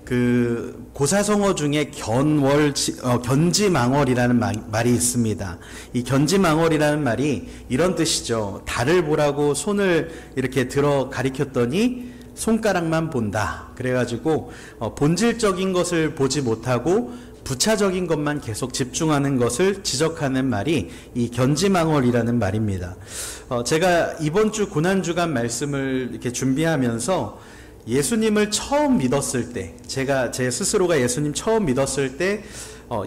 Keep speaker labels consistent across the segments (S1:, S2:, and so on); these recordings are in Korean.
S1: 그 고사성어 중에 견지망월이라는 말이 있습니다. 이 견지망월이라는 말이 이런 뜻이죠. 달을 보라고 손을 이렇게 들어 가리켰더니 손가락만 본다. 그래가지고 본질적인 것을 보지 못하고 부차적인 것만 계속 집중하는 것을 지적하는 말이 이 견지망월이라는 말입니다. 제가 이번 주 고난주간 말씀을 이렇게 준비하면서 예수님을 처음 믿었을 때, 제 스스로가 예수님 처음 믿었을 때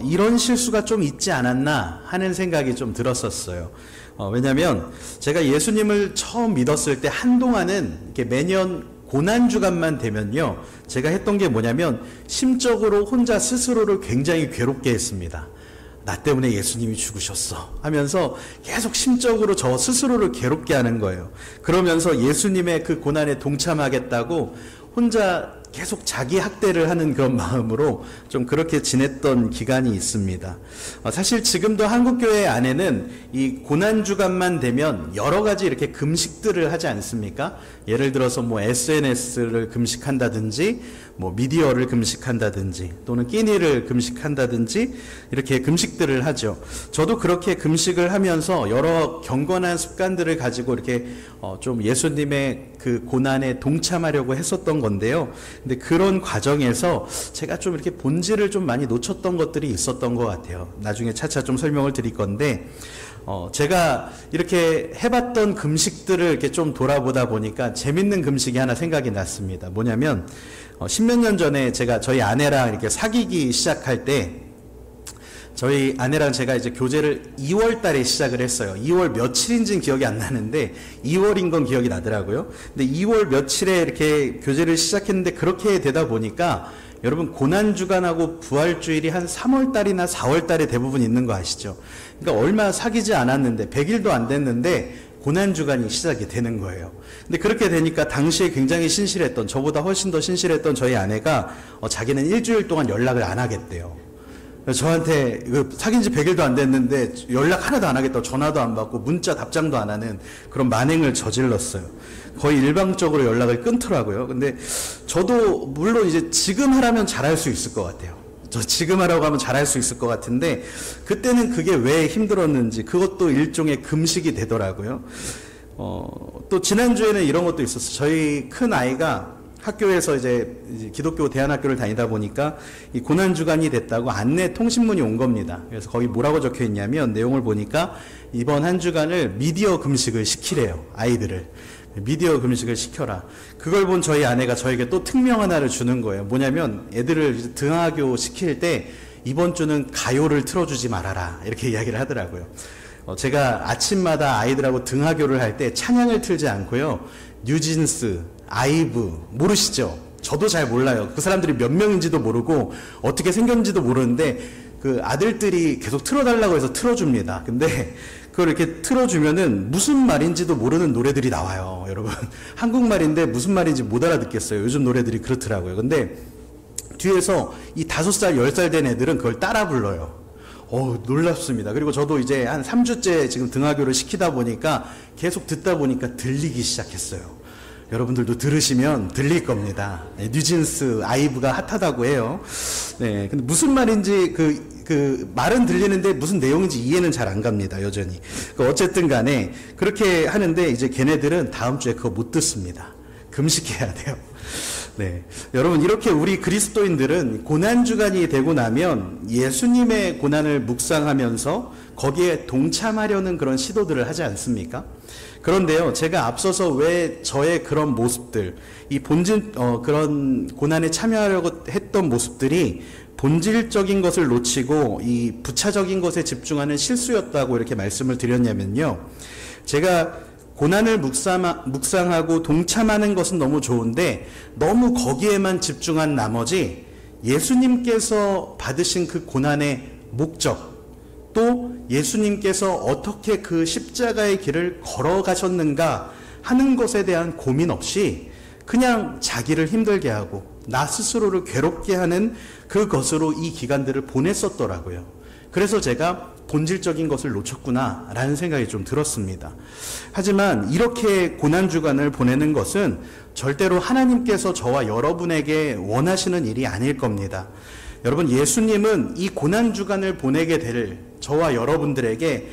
S1: 이런 실수가 좀 있지 않았나 하는 생각이 좀 들었었어요. 왜냐하면 제가 예수님을 처음 믿었을 때 한동안은 이렇게 매년 고난주간만 되면요, 제가 했던 게 뭐냐면 심적으로 혼자 스스로를 굉장히 괴롭게 했습니다. 나 때문에 예수님이 죽으셨어 하면서 계속 심적으로 저 스스로를 괴롭게 하는 거예요. 그러면서 예수님의 그 고난에 동참하겠다고 혼자 계속 자기 학대를 하는 그런 마음으로 좀 그렇게 지냈던 기간이 있습니다. 사실 지금도 한국교회 안에는 이 고난주간만 되면 여러 가지 이렇게 금식들을 하지 않습니까? 예를 들어서 뭐 SNS를 금식한다든지 뭐 미디어를 금식한다든지 또는 끼니를 금식한다든지 이렇게 금식들을 하죠. 저도 그렇게 금식을 하면서 여러 경건한 습관들을 가지고 이렇게 좀 예수님의 그 고난에 동참하려고 했었던 건데요. 근데 그런 과정에서 제가 좀 이렇게 본질을 좀 많이 놓쳤던 것들이 있었던 것 같아요. 나중에 차차 좀 설명을 드릴 건데, 제가 이렇게 해봤던 금식들을 이렇게 좀 돌아보다 보니까 재밌는 금식이 하나 생각이 났습니다. 뭐냐면, 십몇 년 전에 제가 저희 아내랑 이렇게 사귀기 시작할 때, 저희 아내랑 제가 이제 교제를 2월 달에 시작을 했어요. 2월 며칠인지는 기억이 안 나는데 2월인 건 기억이 나더라고요. 근데 2월 며칠에 이렇게 교제를 시작했는데 그렇게 되다 보니까 여러분 고난주간하고 부활주일이 한 3월 달이나 4월 달에 대부분 있는 거 아시죠? 그러니까 얼마 사귀지 않았는데 100일도 안 됐는데 고난주간이 시작이 되는 거예요. 근데 그렇게 되니까 당시에 굉장히 신실했던, 저보다 훨씬 더 신실했던 저희 아내가 자기는 일주일 동안 연락을 안 하겠대요. 저한테 사귄 지 100일도 안 됐는데 연락 하나도 안 하겠다고 전화도 안 받고 문자 답장도 안 하는 그런 만행을 저질렀어요. 거의 일방적으로 연락을 끊더라고요. 근데 저도 물론 이제 지금 하라면 잘할 수 있을 것 같아요. 저 지금 하라고 하면 잘할 수 있을 것 같은데 그때는 그게 왜 힘들었는지 그것도 일종의 금식이 되더라고요. 또 지난주에는 이런 것도 있었어요. 저희 큰 아이가 학교에서 이제 기독교 대안학교를 다니다 보니까 이 고난주간이 됐다고 안내 통신문이 온 겁니다. 그래서 거기 뭐라고 적혀 있냐면 내용을 보니까 이번 한 주간을 미디어 금식을 시키래요. 아이들을. 미디어 금식을 시켜라. 그걸 본 저희 아내가 저에게 또 특명 하나를 주는 거예요. 뭐냐면 애들을 등하교 시킬 때 이번 주는 가요를 틀어주지 말아라. 이렇게 이야기를 하더라고요. 제가 아침마다 아이들하고 등하교를 할 때 찬양을 틀지 않고요. 뉴진스, 아이브 모르시죠? 저도 잘 몰라요. 그 사람들이 몇 명인지도 모르고 어떻게 생겼는지도 모르는데 그 아들들이 계속 틀어달라고 해서 틀어줍니다. 근데 그걸 이렇게 틀어주면은 무슨 말인지도 모르는 노래들이 나와요. 여러분 한국말인데 무슨 말인지 못 알아듣겠어요. 요즘 노래들이 그렇더라고요. 근데 뒤에서 이 5살, 10살 된 애들은 그걸 따라 불러요. 놀랍습니다. 그리고 저도 이제 한 3주째 지금 등하교를 시키다 보니까 계속 듣다 보니까 들리기 시작했어요. 여러분들도 들으시면 들릴 겁니다. 뉴진스, 아이브가 핫하다고 해요. 네, 근데 무슨 말인지 그 말은 들리는데 무슨 내용인지 이해는 잘 안 갑니다. 여전히. 어쨌든 간에 그렇게 하는데 이제 걔네들은 다음 주에 그거 못 듣습니다. 금식해야 돼요. 네, 여러분 이렇게 우리 그리스도인들은 고난주간이 되고 나면 예수님의 고난을 묵상하면서 거기에 동참하려는 그런 시도들을 하지 않습니까? 그런데요, 제가 앞서서 왜 저의 그런 모습들, 이 본질, 그런 고난에 참여하려고 했던 모습들이 본질적인 것을 놓치고 이 부차적인 것에 집중하는 실수였다고 이렇게 말씀을 드렸냐면요. 제가 고난을 묵상하고 동참하는 것은 너무 좋은데 너무 거기에만 집중한 나머지 예수님께서 받으신 그 고난의 목적, 또 예수님께서 어떻게 그 십자가의 길을 걸어가셨는가 하는 것에 대한 고민 없이 그냥 자기를 힘들게 하고 나 스스로를 괴롭게 하는 그것으로 이 기간들을 보냈었더라고요. 그래서 제가 본질적인 것을 놓쳤구나라는 생각이 좀 들었습니다. 하지만 이렇게 고난주간을 보내는 것은 절대로 하나님께서 저와 여러분에게 원하시는 일이 아닐 겁니다. 여러분, 예수님은 이 고난주간을 보내게 될 저와 여러분들에게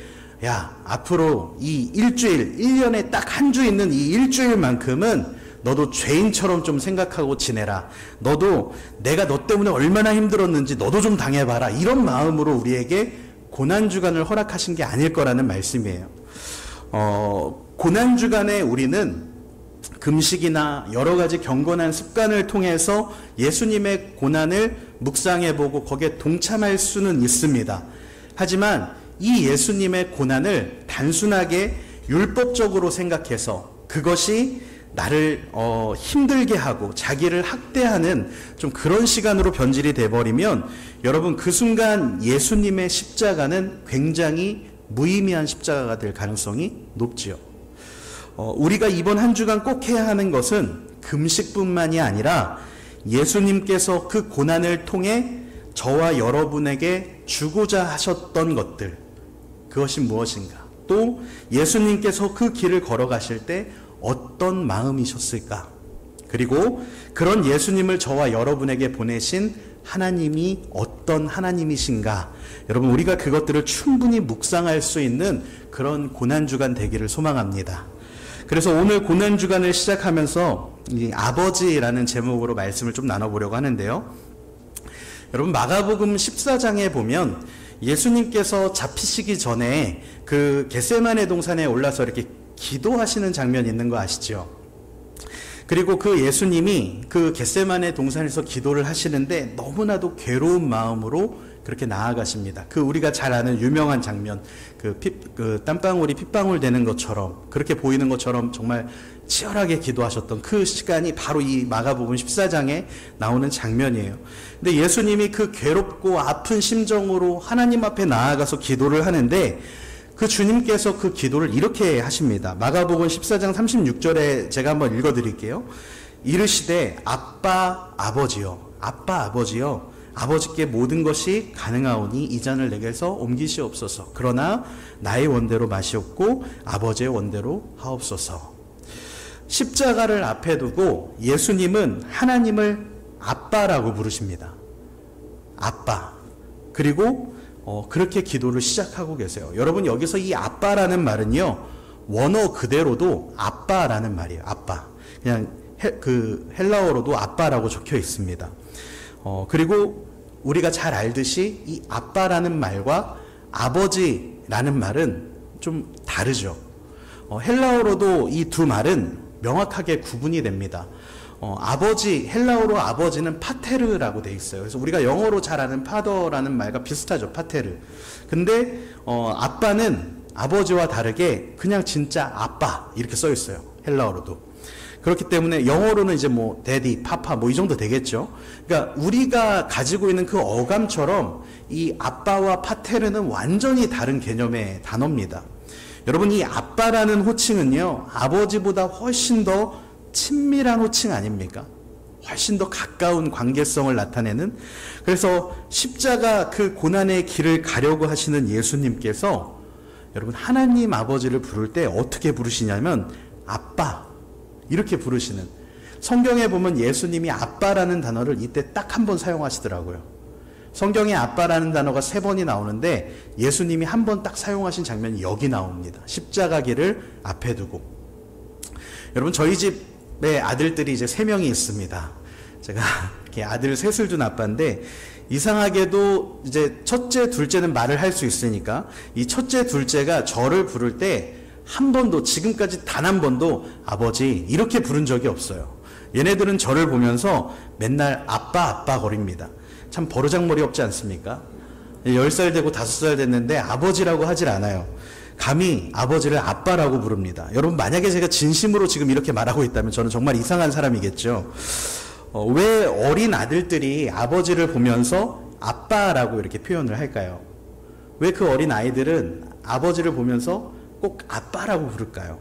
S1: 앞으로 이 일주일, 1년에 딱 한 주 있는 이 일주일만큼은 너도 죄인처럼 좀 생각하고 지내라. 너도 내가 너 때문에 얼마나 힘들었는지 너도 좀 당해봐라. 이런 마음으로 우리에게 고난주간을 허락하신 게 아닐 거라는 말씀이에요. 고난주간에 우리는 금식이나 여러 가지 경건한 습관을 통해서 예수님의 고난을 묵상해보고 거기에 동참할 수는 있습니다. 하지만 이 예수님의 고난을 단순하게 율법적으로 생각해서 그것이 나를 힘들게 하고 자기를 학대하는 좀 그런 시간으로 변질이 돼버리면 여러분, 그 순간 예수님의 십자가는 굉장히 무의미한 십자가가 될 가능성이 높지요. 우리가 이번 한 주간 꼭 해야 하는 것은 금식뿐만이 아니라 예수님께서 그 고난을 통해 저와 여러분에게 주고자 하셨던 것들, 그것이 무엇인가, 또 예수님께서 그 길을 걸어가실 때 어떤 마음이셨을까, 그리고 그런 예수님을 저와 여러분에게 보내신 하나님이 어떤 하나님이신가, 여러분, 우리가 그것들을 충분히 묵상할 수 있는 그런 고난주간 되기를 소망합니다. 그래서 오늘 고난주간을 시작하면서 이 아버지라는 제목으로 말씀을 좀 나눠보려고 하는데요. 여러분, 마가복음 14장에 보면 예수님께서 잡히시기 전에 그 겟세마네 동산에 올라서 이렇게 기도하시는 장면이 있는 거 아시죠? 그리고 그 예수님이 그 겟세마네 동산에서 기도를 하시는데 너무나도 괴로운 마음으로 그렇게 나아가십니다. 그 우리가 잘 아는 유명한 장면, 그 땀방울이 핏방울 되는 것처럼, 그렇게 보이는 것처럼 정말 치열하게 기도하셨던 그 시간이 바로 이 마가복음 14장에 나오는 장면이에요. 근데 예수님이 그 괴롭고 아픈 심정으로 하나님 앞에 나아가서 기도를 하는데 그 주님께서 그 기도를 이렇게 하십니다. 마가복음 14장 36절에 제가 한번 읽어드릴게요. 이르시되 아빠 아버지여, 아빠 아버지여, 아버지께 모든 것이 가능하오니 이 잔을 내게서 옮기시옵소서. 그러나 나의 원대로 마시옵고 아버지의 원대로 하옵소서. 십자가를 앞에 두고 예수님은 하나님을 아빠라고 부르십니다. 아빠. 그리고 그렇게 기도를 시작하고 계세요. 여러분, 여기서 이 아빠라는 말은요, 원어 그대로도 아빠라는 말이에요. 아빠. 그냥 헬라어로도 아빠라고 적혀 있습니다. 그리고 우리가 잘 알듯이 이 아빠라는 말과 아버지라는 말은 좀 다르죠. 헬라어로도 이 두 말은 명확하게 구분이 됩니다. 아버지, 헬라어로 아버지는 파테르라고 돼 있어요. 그래서 우리가 영어로 잘 아는 파더라는 말과 비슷하죠, 파테르. 근데 아빠는 아버지와 다르게 그냥 진짜 아빠 이렇게 써 있어요, 헬라어로도. 그렇기 때문에 영어로는 이제 뭐 데디, 파파 뭐 이 정도 되겠죠. 그러니까 우리가 가지고 있는 그 어감처럼 이 아빠와 파테르는 완전히 다른 개념의 단어입니다. 여러분, 이 아빠라는 호칭은요, 아버지보다 훨씬 더 친밀한 호칭 아닙니까? 훨씬 더 가까운 관계성을 나타내는. 그래서 십자가 그 고난의 길을 가려고 하시는 예수님께서 여러분, 하나님 아버지를 부를 때 어떻게 부르시냐면 아빠 이렇게 부르시는, 성경에 보면 예수님이 아빠라는 단어를 이때 딱 한 번 사용하시더라고요. 성경에 아빠라는 단어가 3번이 나오는데 예수님이 한 번 딱 사용하신 장면이 여기 나옵니다. 십자가 길을 앞에 두고. 여러분, 저희 집에 아들들이 이제 3명이 있습니다. 제가 이렇게 아들 셋을 둔 아빠인데, 이상하게도 이제 첫째, 둘째는 말을 할 수 있으니까 이 첫째, 둘째가 저를 부를 때 한 번도, 지금까지 단 한 번도 아버지 이렇게 부른 적이 없어요. 얘네들은 저를 보면서 맨날 아빠 거립니다. 참 버르장머리 없지 않습니까? 10살 되고 5살 됐는데 아버지라고 하질 않아요. 감히 아버지를 아빠라고 부릅니다. 여러분, 만약에 제가 진심으로 지금 이렇게 말하고 있다면 저는 정말 이상한 사람이겠죠. 왜 어린 아들들이 아버지를 보면서 아빠라고 이렇게 표현을 할까요? 왜 그 어린 아이들은 아버지를 보면서 꼭 아빠라고 부를까요?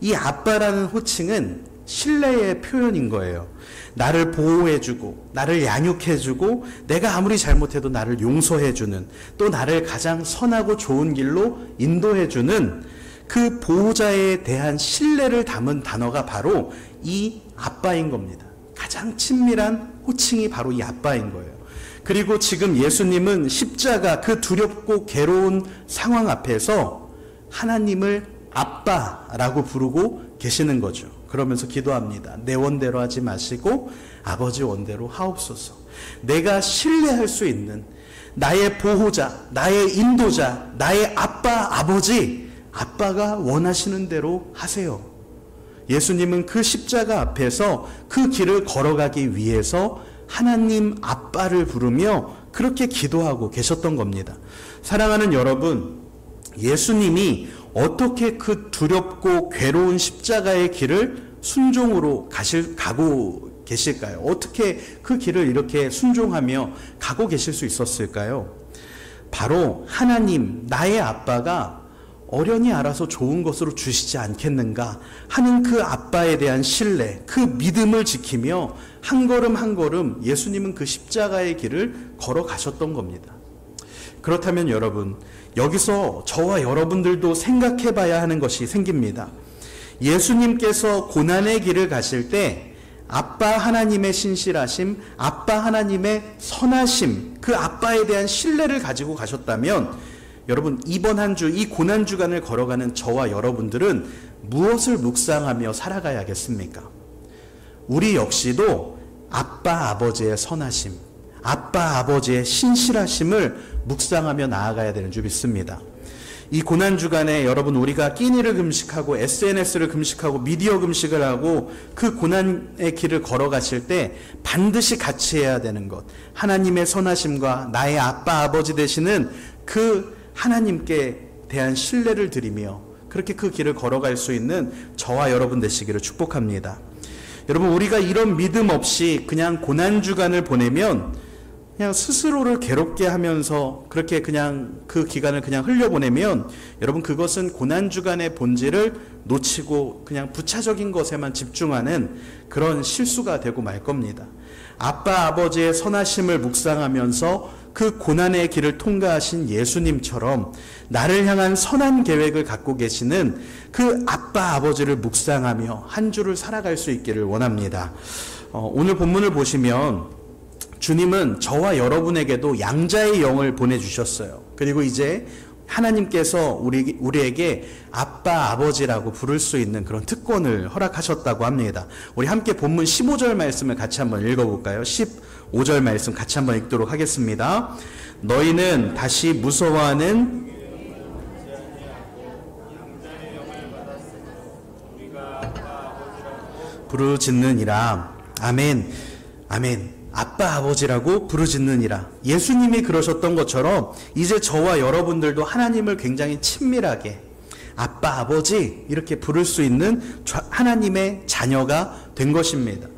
S1: 이 아빠라는 호칭은 신뢰의 표현인 거예요. 나를 보호해주고 나를 양육해주고 내가 아무리 잘못해도 나를 용서해주는, 또 나를 가장 선하고 좋은 길로 인도해주는 그 보호자에 대한 신뢰를 담은 단어가 바로 이 아빠인 겁니다. 가장 친밀한 호칭이 바로 이 아빠인 거예요. 그리고 지금 예수님은 십자가, 그 두렵고 괴로운 상황 앞에서 하나님을 아빠라고 부르고 계시는 거죠. 그러면서 기도합니다. 내 원대로 하지 마시고 아버지 원대로 하옵소서. 내가 신뢰할 수 있는 나의 보호자, 나의 인도자, 나의 아빠, 아버지, 아빠가 원하시는 대로 하세요. 예수님은 그 십자가 앞에서 그 길을 걸어가기 위해서 하나님 아빠를 부르며 그렇게 기도하고 계셨던 겁니다. 사랑하는 여러분, 예수님이 어떻게 그 두렵고 괴로운 십자가의 길을 순종으로 가고 계실까요? 어떻게 그 길을 이렇게 순종하며 가고 계실 수 있었을까요? 바로 하나님, 나의 아빠가 어련히 알아서 좋은 것으로 주시지 않겠는가 하는 그 아빠에 대한 신뢰, 그 믿음을 지키며 한 걸음 한 걸음 예수님은 그 십자가의 길을 걸어가셨던 겁니다. 그렇다면 여러분, 여기서 저와 여러분들도 생각해 봐야 하는 것이 생깁니다. 예수님께서 고난의 길을 가실 때 아빠 하나님의 신실하심, 아빠 하나님의 선하심, 그 아빠에 대한 신뢰를 가지고 가셨다면 여러분, 이번 한 주, 이 고난 주간을 걸어가는 저와 여러분들은 무엇을 묵상하며 살아가야겠습니까? 우리 역시도 아빠 아버지의 선하심, 아빠 아버지의 신실하심을 묵상하며 나아가야 되는 줄 믿습니다. 이 고난 주간에 여러분, 우리가 끼니를 금식하고 SNS를 금식하고 미디어 금식을 하고 그 고난의 길을 걸어가실 때 반드시 같이 해야 되는 것, 하나님의 선하심과 나의 아빠 아버지 되시는 그 하나님께 대한 신뢰를 드리며 그렇게 그 길을 걸어갈 수 있는 저와 여러분 되시기를 축복합니다. 여러분, 우리가 이런 믿음 없이 그냥 고난주간을 보내면 그냥 스스로를 괴롭게 하면서 그렇게 그냥 그 기간을 그냥 흘려보내면 여러분, 그것은 고난주간의 본질을 놓치고 그냥 부차적인 것에만 집중하는 그런 실수가 되고 말 겁니다. 아빠 아버지의 선하심을 묵상하면서 그 고난의 길을 통과하신 예수님처럼 나를 향한 선한 계획을 갖고 계시는 그 아빠 아버지를 묵상하며 한 주를 살아갈 수 있기를 원합니다. 오늘 본문을 보시면 주님은 저와 여러분에게도 양자의 영을 보내주셨어요. 그리고 이제 하나님께서 우리에게 아빠 아버지라고 부를 수 있는 그런 특권을 허락하셨다고 합니다. 우리 함께 본문 15절 말씀을 같이 한번 읽어볼까요? 15절 말씀 같이 한번 읽도록 하겠습니다. 너희는 다시 무서워하는 부르짖느니라. 아멘. 아멘. 아빠 아버지라고 부르짖느니라. 예수님이 그러셨던 것처럼 이제 저와 여러분들도 하나님을 굉장히 친밀하게 아빠 아버지 이렇게 부를 수 있는 하나님의 자녀가 된 것입니다.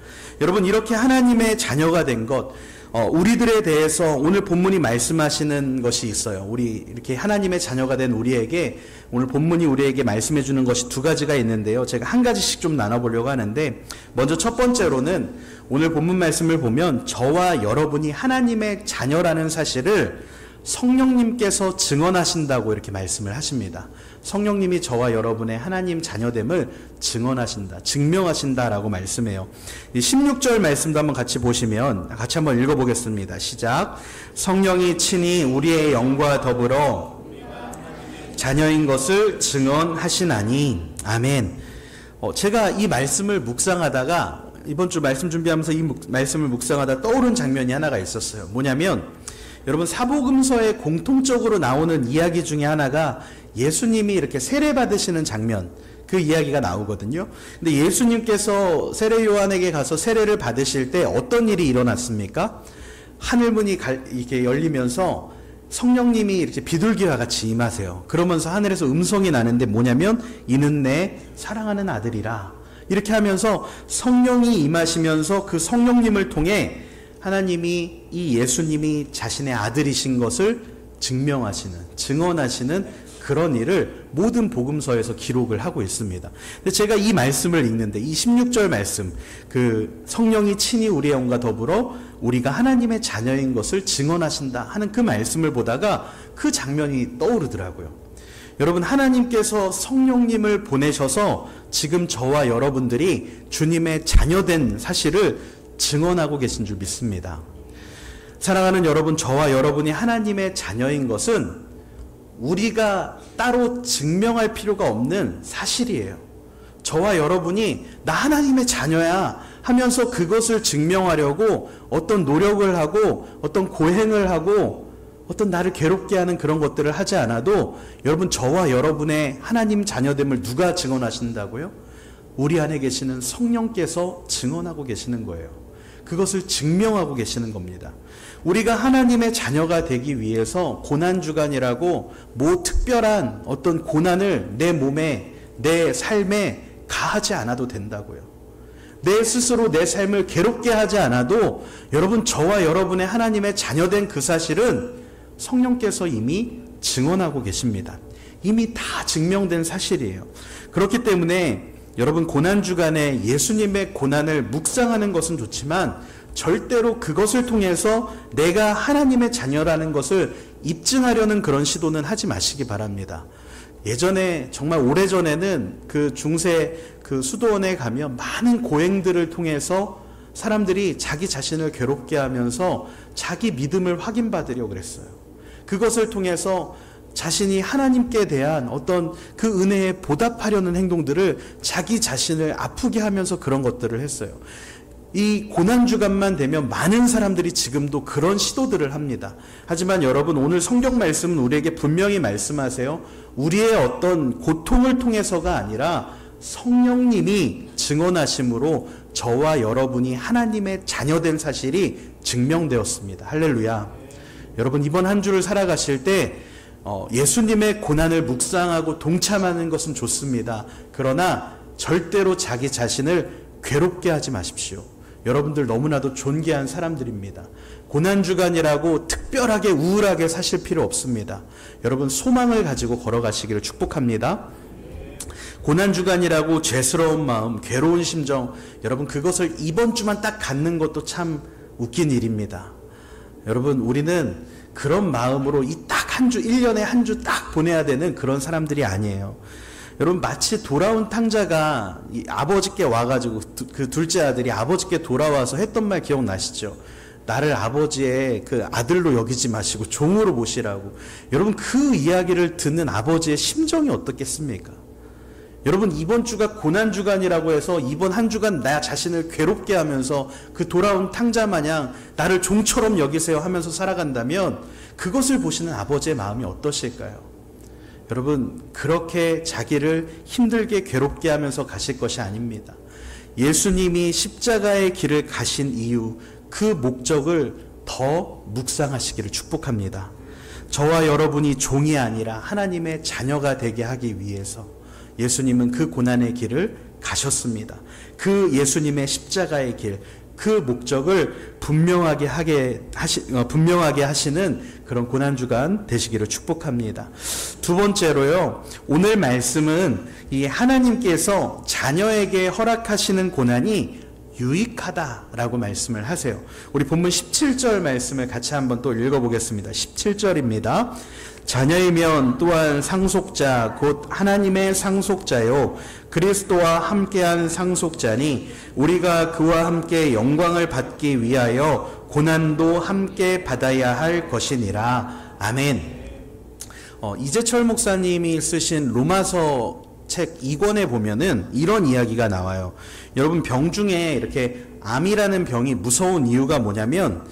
S1: 여러분, 이렇게 하나님의 자녀가 된 것, 우리들에 대해서 오늘 본문이 말씀하시는 것이 있어요. 우리 이렇게 하나님의 자녀가 된 우리에게 오늘 본문이 우리에게 말씀해 주는 것이 두 가지가 있는데요. 제가 한 가지씩 좀 나눠보려고 하는데, 먼저 첫 번째로는 오늘 본문 말씀을 보면 저와 여러분이 하나님의 자녀라는 사실을 성령님께서 증언하신다고 이렇게 말씀을 하십니다. 성령님이 저와 여러분의 하나님 자녀됨을 증언하신다, 증명하신다라고 말씀해요. 이 16절 말씀도 한번 같이 보시면 같이 한번 읽어보겠습니다. 시작. 성령이 친히 우리의 영과 더불어 자녀인 것을 증언하시나니. 아멘. 제가 이 말씀을 묵상하다가 이번 주 말씀 준비하면서 이 말씀을 묵상하다 떠오른 장면이 하나가 있었어요. 뭐냐면 여러분, 사복음서에 공통적으로 나오는 이야기 중에 하나가 예수님이 이렇게 세례 받으시는 장면, 그 이야기가 나오거든요. 근데 예수님께서 세례 요한에게 가서 세례를 받으실 때 어떤 일이 일어났습니까? 하늘문이 이렇게 열리면서 성령님이 이렇게 비둘기와 같이 임하세요. 그러면서 하늘에서 음성이 나는데 뭐냐면 이는 내 사랑하는 아들이라. 이렇게 하면서 성령이 임하시면서 그 성령님을 통해 하나님이 이 예수님이 자신의 아들이신 것을 증명하시는, 증언하시는 그런 일을 모든 복음서에서 기록을 하고 있습니다. 근데 제가 이 말씀을 읽는데 이 16절 말씀, 그 성령이 친히 우리의 영과 더불어 우리가 하나님의 자녀인 것을 증언하신다 하는 그 말씀을 보다가 그 장면이 떠오르더라고요. 여러분, 하나님께서 성령님을 보내셔서 지금 저와 여러분들이 주님의 자녀된 사실을 증언하고 계신 줄 믿습니다. 사랑하는 여러분, 저와 여러분이 하나님의 자녀인 것은 우리가 따로 증명할 필요가 없는 사실이에요. 저와 여러분이 나 하나님의 자녀야 하면서 그것을 증명하려고 어떤 노력을 하고 어떤 고행을 하고 어떤 나를 괴롭게 하는 그런 것들을 하지 않아도 여러분, 저와 여러분의 하나님 자녀됨을 누가 증언하신다고요? 우리 안에 계시는 성령께서 증언하고 계시는 거예요. 그것을 증명하고 계시는 겁니다. 우리가 하나님의 자녀가 되기 위해서 고난주간이라고 뭐 특별한 어떤 고난을 내 몸에, 내 삶에 가하지 않아도 된다고요. 내 스스로 내 삶을 괴롭게 하지 않아도 여러분, 저와 여러분의 하나님의 자녀된 그 사실은 성령께서 이미 증언하고 계십니다. 이미 다 증명된 사실이에요. 그렇기 때문에 여러분, 고난주간에 예수님의 고난을 묵상하는 것은 좋지만 절대로 그것을 통해서 내가 하나님의 자녀라는 것을 입증하려는 그런 시도는 하지 마시기 바랍니다. 예전에, 정말 오래전에는 그 중세 그 수도원에 가면 많은 고행들을 통해서 사람들이 자기 자신을 괴롭게 하면서 자기 믿음을 확인받으려고 그랬어요. 그것을 통해서 자신이 하나님께 대한 어떤 그 은혜에 보답하려는 행동들을 자기 자신을 아프게 하면서 그런 것들을 했어요. 이 고난주간만 되면 많은 사람들이 지금도 그런 시도들을 합니다. 하지만 여러분, 오늘 성경 말씀은 우리에게 분명히 말씀하세요. 우리의 어떤 고통을 통해서가 아니라 성령님이 증언하심으로 저와 여러분이 하나님의 자녀된 사실이 증명되었습니다. 할렐루야. 여러분, 이번 한 주를 살아가실 때 예수님의 고난을 묵상하고 동참하는 것은 좋습니다. 그러나 절대로 자기 자신을 괴롭게 하지 마십시오. 여러분들 너무나도 존귀한 사람들입니다. 고난주간이라고 특별하게 우울하게 사실 필요 없습니다. 여러분, 소망을 가지고 걸어가시기를 축복합니다. 고난주간이라고 죄스러운 마음, 괴로운 심정, 여러분, 그것을 이번 주만 딱 갖는 것도 참 웃긴 일입니다. 여러분, 우리는 그런 마음으로 이 딱 한 주, 1년에 한 주 딱 보내야 되는 그런 사람들이 아니에요. 여러분, 마치 돌아온 탕자가 이 아버지께 와가지고 그 둘째 아들이 아버지께 돌아와서 했던 말 기억나시죠? 나를 아버지의 그 아들로 여기지 마시고 종으로 모시라고. 여러분, 그 이야기를 듣는 아버지의 심정이 어떻겠습니까? 여러분, 이번 주가 고난주간이라고 해서 이번 한 주간 나 자신을 괴롭게 하면서 그 돌아온 탕자 마냥 나를 종처럼 여기세요 하면서 살아간다면 그것을 보시는 아버지의 마음이 어떠실까요? 여러분, 그렇게 자기를 힘들게 괴롭게 하면서 가실 것이 아닙니다. 예수님이 십자가의 길을 가신 이유, 그 목적을 더 묵상하시기를 축복합니다. 저와 여러분이 종이 아니라 하나님의 자녀가 되게 하기 위해서 예수님은 그 고난의 길을 가셨습니다. 그 예수님의 십자가의 길, 그 목적을 분명하게 하시는 그런 고난주간 되시기를 축복합니다. 두 번째로요, 오늘 말씀은 이 하나님께서 자녀에게 허락하시는 고난이 유익하다라고 말씀을 하세요. 우리 본문 17절 말씀을 같이 한번 또 읽어보겠습니다. 17절입니다. 자녀이면 또한 상속자 곧 하나님의 상속자요 그리스도와 함께한 상속자니 우리가 그와 함께 영광을 받기 위하여 고난도 함께 받아야 할 것이니라. 아멘. 이재철 목사님이 쓰신 로마서 책 2권에 보면은 이런 이야기가 나와요. 여러분, 병 중에 이렇게 암이라는 병이 무서운 이유가 뭐냐면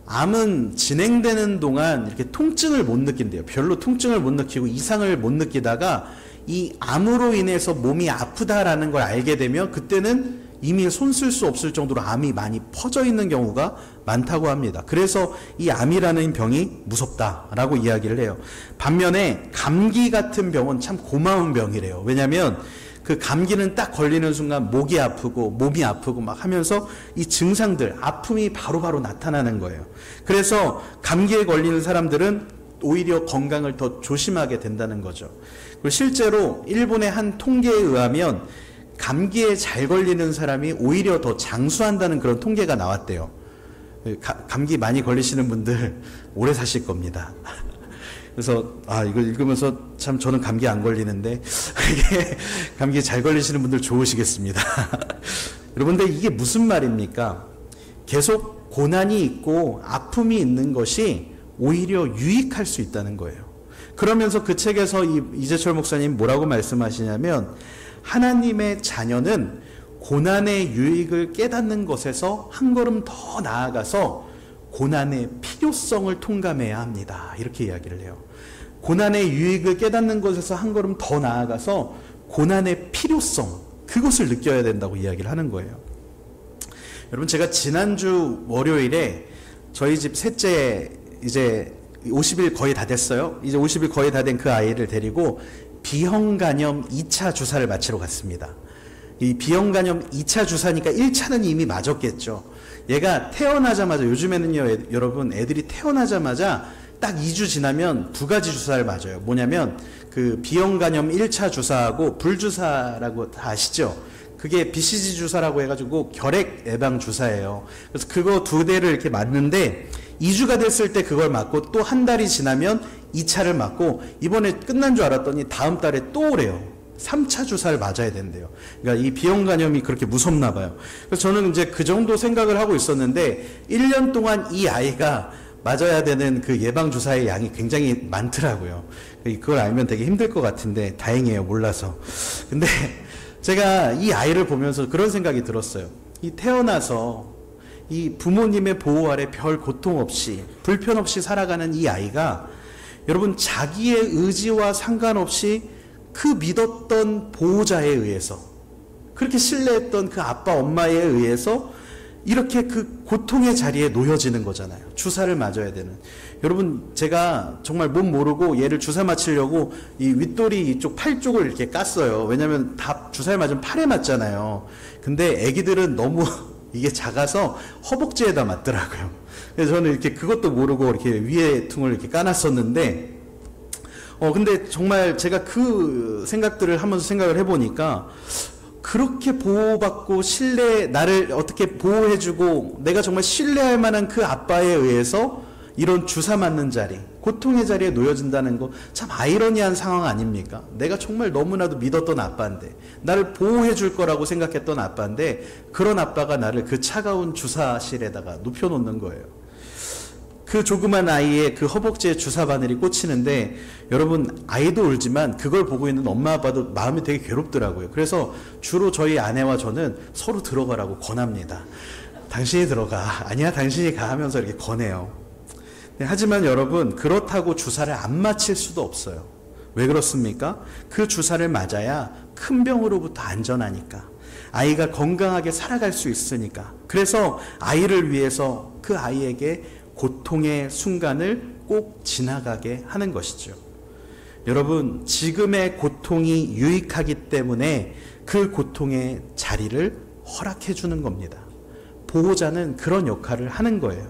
S1: 암은 진행되는 동안 이렇게 통증을 못 느낀대요. 별로 통증을 못 느끼고 이상을 못 느끼다가 이 암으로 인해서 몸이 아프다라는 걸 알게 되면 그때는 이미 손 쓸 수 없을 정도로 암이 많이 퍼져 있는 경우가 많다고 합니다. 그래서 이 암이라는 병이 무섭다라고 이야기를 해요. 반면에 감기 같은 병은 참 고마운 병이래요. 왜냐하면 그 감기는 딱 걸리는 순간 목이 아프고 몸이 아프고 막 하면서 이 증상들, 아픔이 바로바로 나타나는 거예요. 그래서 감기에 걸리는 사람들은 오히려 건강을 더 조심하게 된다는 거죠. 그리고 실제로 일본의 한 통계에 의하면 감기에 잘 걸리는 사람이 오히려 더 장수한다는 그런 통계가 나왔대요. 감기 많이 걸리시는 분들 오래 사실 겁니다. 그래서 이걸 읽으면서 참 저는 감기 안 걸리는데 이게 감기에 잘 걸리시는 분들 좋으시겠습니다. 여러분들 이게 무슨 말입니까? 계속 고난이 있고 아픔이 있는 것이 오히려 유익할 수 있다는 거예요. 그러면서 그 책에서 이재철 목사님 뭐라고 말씀하시냐면 하나님의 자녀는 고난의 유익을 깨닫는 것에서 한 걸음 더 나아가서 고난의 필요성을 통감해야 합니다. 이렇게 이야기를 해요. 고난의 유익을 깨닫는 것에서 한 걸음 더 나아가서 고난의 필요성, 그것을 느껴야 된다고 이야기를 하는 거예요. 여러분, 제가 지난주 월요일에 저희 집 셋째 이제 50일 거의 다 됐어요. 이제 50일 거의 다 된 그 아이를 데리고 비형간염 2차 주사를 맞히러 갔습니다. 이 비형간염 2차 주사니까 1차는 이미 맞았겠죠. 얘가 태어나자마자, 요즘에는요 여러분, 애들이 태어나자마자 딱 2주 지나면 2가지 주사를 맞아요. 뭐냐면 그 비형간염 1차 주사하고 불주사라고 다 아시죠? 그게 BCG 주사라고 해가지고 결핵 예방 주사예요. 그래서 그거 2대를 이렇게 맞는데 2주가 됐을 때 그걸 맞고 또 한 달이 지나면 2차를 맞고 이번에 끝난 줄 알았더니 다음 달에 또 오래요. 3차 주사를 맞아야 된대요. 그러니까 이 비형간염이 그렇게 무섭나 봐요. 그래서 저는 이제 그 정도 생각을 하고 있었는데 1년 동안 이 아이가 맞아야 되는 그 예방주사의 양이 굉장히 많더라고요. 그걸 알면 되게 힘들 것 같은데 다행이에요. 몰라서. 근데 제가 이 아이를 보면서 그런 생각이 들었어요. 이 태어나서 이 부모님의 보호 아래 별 고통 없이 불편 없이 살아가는 이 아이가 여러분 자기의 의지와 상관없이 그 믿었던 보호자에 의해서, 그렇게 신뢰했던 그 아빠 엄마에 의해서 이렇게 그 고통의 자리에 놓여지는 거잖아요. 주사를 맞아야 되는. 여러분, 제가 정말 몸 모르고 얘를 주사 맞추려고 이 윗도리 이쪽 팔 쪽을 이렇게 깠어요. 왜냐면 다 주사를 맞으면 팔에 맞잖아요. 근데 애기들은 너무 이게 작아서 허벅지에다 맞더라고요. 그래서 저는 이렇게 그것도 모르고 이렇게 위에 퉁을 이렇게 까놨었는데, 근데 정말 제가 그 생각들을 하면서 생각을 해보니까 그렇게 보호받고 나를 어떻게 보호해주고 내가 정말 신뢰할 만한 그 아빠에 의해서 이런 주사 맞는 자리, 고통의 자리에 놓여진다는 거 참 아이러니한 상황 아닙니까? 내가 정말 너무나도 믿었던 아빠인데, 나를 보호해줄 거라고 생각했던 아빠인데, 그런 아빠가 나를 그 차가운 주사실에다가 눕혀놓는 거예요. 그 조그만 아이의 그 허벅지에 주사 바늘이 꽂히는데 여러분, 아이도 울지만 그걸 보고 있는 엄마 아빠도 마음이 되게 괴롭더라고요. 그래서 주로 저희 아내와 저는 서로 들어가라고 권합니다. 당신이 들어가, 아니야 당신이 가 하면서 이렇게 권해요. 하지만 여러분, 그렇다고 주사를 안 맞힐 수도 없어요. 왜 그렇습니까? 그 주사를 맞아야 큰 병으로부터 안전하니까, 아이가 건강하게 살아갈 수 있으니까. 그래서 아이를 위해서 그 아이에게 고통의 순간을 꼭 지나가게 하는 것이죠. 여러분, 지금의 고통이 유익하기 때문에 그 고통의 자리를 허락해 주는 겁니다. 보호자는 그런 역할을 하는 거예요.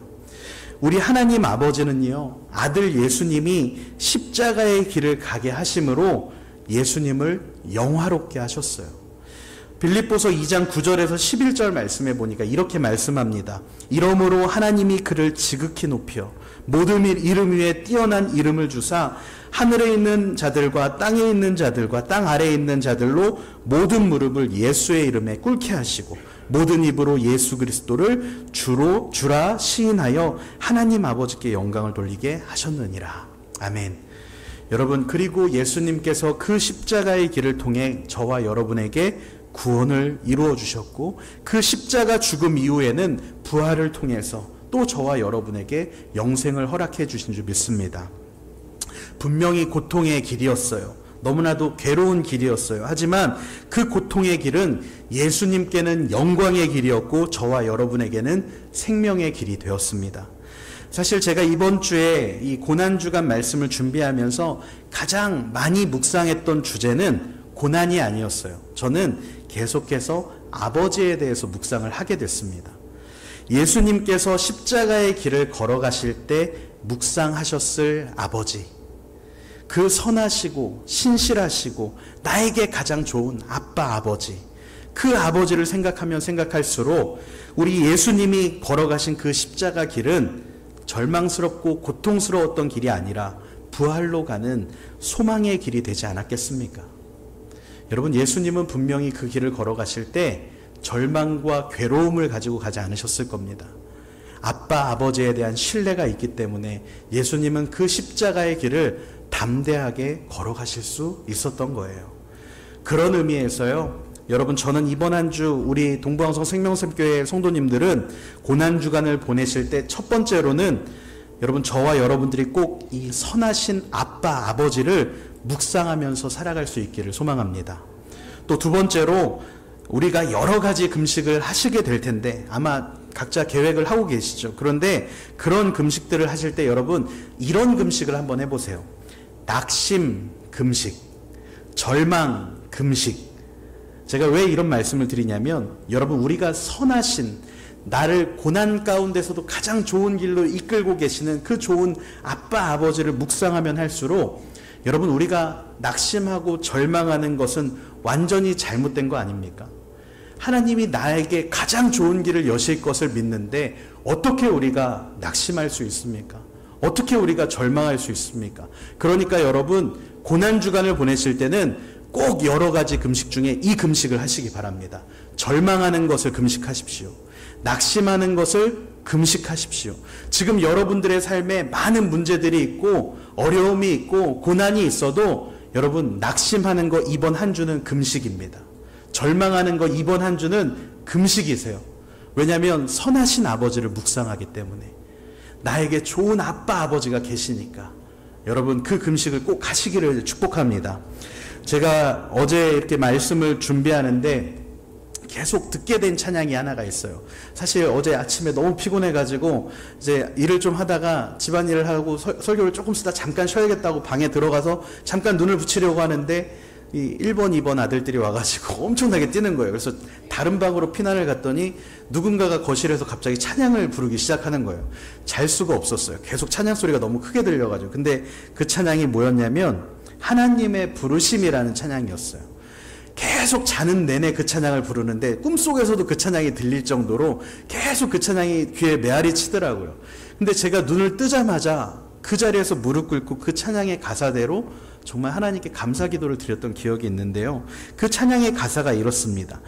S1: 우리 하나님 아버지는요, 아들 예수님이 십자가의 길을 가게 하심으로 예수님을 영화롭게 하셨어요. 빌립보서 2장 9절에서 11절 말씀해 보니까 이렇게 말씀합니다. 이러므로 하나님이 그를 지극히 높여 모든 이름 위에 뛰어난 이름을 주사 하늘에 있는 자들과 땅에 있는 자들과 땅 아래에 있는 자들로 모든 무릎을 예수의 이름에 꿇게 하시고 모든 입으로 예수 그리스도를 주라 시인하여 하나님 아버지께 영광을 돌리게 하셨느니라. 아멘. 여러분, 그리고 예수님께서 그 십자가의 길을 통해 저와 여러분에게 구원을 이루어 주셨고, 그 십자가 죽음 이후에는 부활을 통해서 또 저와 여러분에게 영생을 허락해 주신 줄 믿습니다. 분명히 고통의 길이었어요. 너무나도 괴로운 길이었어요. 하지만 그 고통의 길은 예수님께는 영광의 길이었고 저와 여러분에게는 생명의 길이 되었습니다. 사실 제가 이번 주에 이 고난주간 말씀을 준비하면서 가장 많이 묵상했던 주제는 고난이 아니었어요. 저는 계속해서 아버지에 대해서 묵상을 하게 됐습니다. 예수님께서 십자가의 길을 걸어가실 때 묵상하셨을 아버지, 그 선하시고 신실하시고 나에게 가장 좋은 아빠, 아버지, 그 아버지를 생각하면 생각할수록 우리 예수님이 걸어가신 그 십자가 길은 절망스럽고 고통스러웠던 길이 아니라 부활로 가는 소망의 길이 되지 않았겠습니까? 여러분, 예수님은 분명히 그 길을 걸어가실 때 절망과 괴로움을 가지고 가지 않으셨을 겁니다. 아빠, 아버지에 대한 신뢰가 있기 때문에 예수님은 그 십자가의 길을 담대하게 걸어가실 수 있었던 거예요. 그런 의미에서요, 여러분, 저는 이번 한 주 우리 동부항성 생명샘교회 성도님들은 고난주간을 보내실 때 첫 번째로는 여러분, 저와 여러분들이 꼭 이 선하신 아빠, 아버지를 묵상하면서 살아갈 수 있기를 소망합니다. 또 두 번째로 우리가 여러 가지 금식을 하시게 될 텐데 아마 각자 계획을 하고 계시죠. 그런데 그런 금식들을 하실 때 여러분, 이런 금식을 한번 해보세요. 낙심 금식, 절망 금식. 제가 왜 이런 말씀을 드리냐면, 여러분, 우리가 선하신, 나를 고난 가운데서도 가장 좋은 길로 이끌고 계시는 그 좋은 아빠, 아버지를 묵상하면 할수록 여러분, 우리가 낙심하고 절망하는 것은 완전히 잘못된 거 아닙니까? 하나님이 나에게 가장 좋은 길을 여실 것을 믿는데 어떻게 우리가 낙심할 수 있습니까? 어떻게 우리가 절망할 수 있습니까? 그러니까 여러분, 고난주간을 보내실 때는 꼭 여러 가지 금식 중에 이 금식을 하시기 바랍니다. 절망하는 것을 금식하십시오. 낙심하는 것을 금식하십시오. 지금 여러분들의 삶에 많은 문제들이 있고 어려움이 있고 고난이 있어도 여러분, 낙심하는 거 이번 한 주는 금식입니다. 절망하는 거 이번 한 주는 금식이세요. 왜냐하면 선하신 아버지를 묵상하기 때문에, 나에게 좋은 아빠, 아버지가 계시니까 여러분, 그 금식을 꼭 하시기를 축복합니다. 제가 어제 이렇게 말씀을 준비하는데 계속 듣게 된 찬양이 하나가 있어요. 사실 어제 아침에 너무 피곤해가지고 이제 일을 좀 하다가 집안일을 하고 설교를 조금 쓰다 잠깐 쉬어야겠다고 방에 들어가서 잠깐 눈을 붙이려고 하는데 이 1번, 2번 아들들이 와가지고 엄청나게 뛰는 거예요. 그래서 다른 방으로 피난을 갔더니 누군가가 거실에서 갑자기 찬양을 부르기 시작하는 거예요. 잘 수가 없었어요. 계속 찬양 소리가 너무 크게 들려가지고. 근데 그 찬양이 뭐였냐면 하나님의 부르심이라는 찬양이었어요. 계속 자는 내내 그 찬양을 부르는데 꿈속에서도 그 찬양이 들릴 정도로 계속 그 찬양이 귀에 메아리 치더라고요. 근데 제가 눈을 뜨자마자 그 자리에서 무릎 꿇고 그 찬양의 가사대로 정말 하나님께 감사 기도를 드렸던 기억이 있는데요. 그 찬양의 가사가 이렇습니다.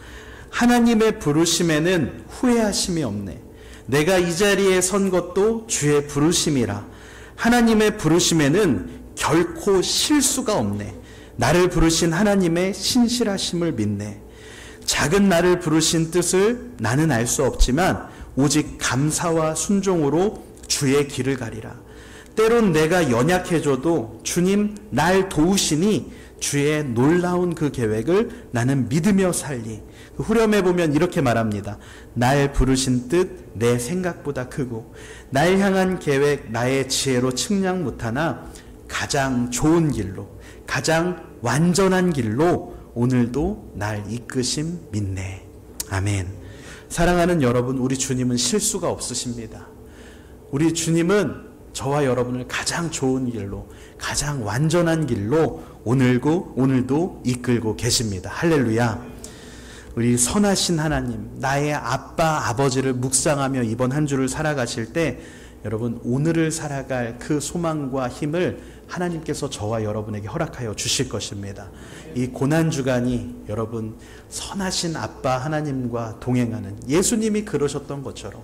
S1: 하나님의 부르심에는 후회하심이 없네. 내가 이 자리에 선 것도 주의 부르심이라. 하나님의 부르심에는 결코 실수가 없네. 나를 부르신 하나님의 신실하심을 믿네. 작은 나를 부르신 뜻을 나는 알 수 없지만 오직 감사와 순종으로 주의 길을 가리라. 때론 내가 연약해져도 주님 날 도우시니 주의 놀라운 그 계획을 나는 믿으며 살리. 후렴에 보면 이렇게 말합니다. 날 부르신 뜻 내 생각보다 크고 날 향한 계획 나의 지혜로 측량 못하나 가장 좋은 길로, 가장 완전한 길로 오늘도 날 이끄심 믿네. 아멘. 사랑하는 여러분, 우리 주님은 실수가 없으십니다. 우리 주님은 저와 여러분을 가장 좋은 길로, 가장 완전한 길로 오늘도 이끌고 계십니다. 할렐루야. 우리 선하신 하나님, 나의 아빠, 아버지를 묵상하며 이번 한 주를 살아가실 때 여러분, 오늘을 살아갈 그 소망과 힘을 하나님께서 저와 여러분에게 허락하여 주실 것입니다. 이 고난주간이 여러분, 선하신 아빠 하나님과 동행하는, 예수님이 그러셨던 것처럼,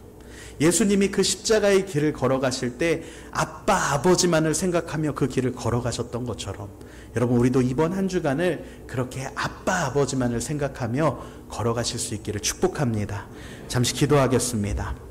S1: 예수님이 그 십자가의 길을 걸어가실 때 아빠, 아버지만을 생각하며 그 길을 걸어가셨던 것처럼 여러분, 우리도 이번 한 주간을 그렇게 아빠, 아버지만을 생각하며 걸어가실 수 있기를 축복합니다. 잠시 기도하겠습니다.